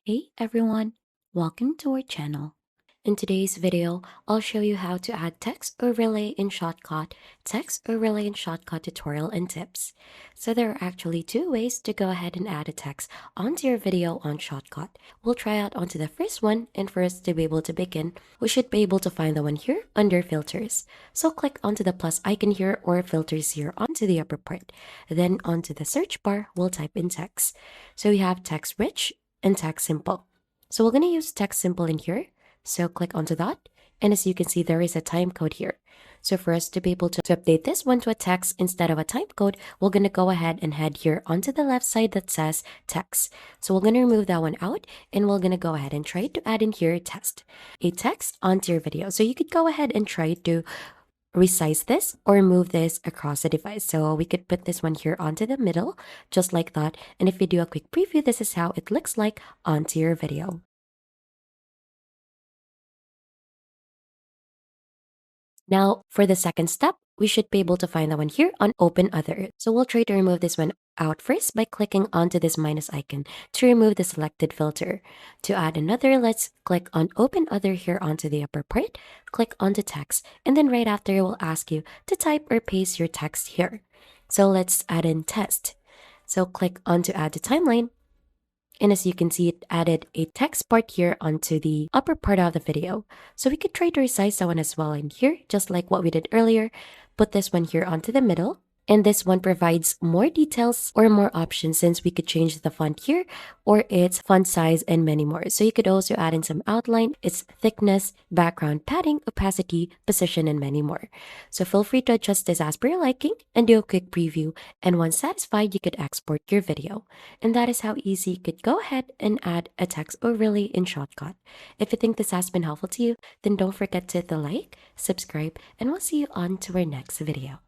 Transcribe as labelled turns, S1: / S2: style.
S1: Hey everyone, welcome to our channel. In today's video, I'll show you how to add text overlay in Shotcut, tutorial and tips. So there are actually two ways to go ahead and add a text onto your video on Shotcut. We'll try out onto the first one, and for us to be able to begin, we should be able to find the one here under filters. So click onto the plus icon here or filters here onto the upper part. Then onto the search bar, we'll type in text. So we have text rich and text simple. So we're going to use text simple in here. So click onto that. And as you can see, there is a time code here. So for us to be able to update this one to a text instead of a time code, we're going to go ahead and head here onto the left side that says text. So we're going to remove that one out and we're going to go ahead and try to add in here a text onto your video. So you could go ahead and try to resize this or move this across the device. So we could put this one here onto the middle, just like that. And if you do a quick preview, this is how it looks like onto your video. Now, for the second step, we should be able to find that one here on Open Other. So we'll try to remove this one out first by clicking onto this minus icon to remove the selected filter. To add another, let's click on Open Other here onto the upper part, click onto text, and then right after it will ask you to type or paste your text here. So let's add in test. So click on to add the timeline. And as you can see, it added a text part here onto the upper part of the video. So we could try to resize that one as well in here, just like what we did earlier. Put this one here onto the middle. And this one provides more details or more options since we could change the font here or its font size and many more. So you could also add in some outline, its thickness, background padding, opacity, position, and many more. So feel free to adjust this as per your liking and do a quick preview. And once satisfied, you could export your video. And that is how easy you could go ahead and add a text overlay in Shotcut. If you think this has been helpful to you, then don't forget to hit the like, subscribe, and we'll see you on to our next video.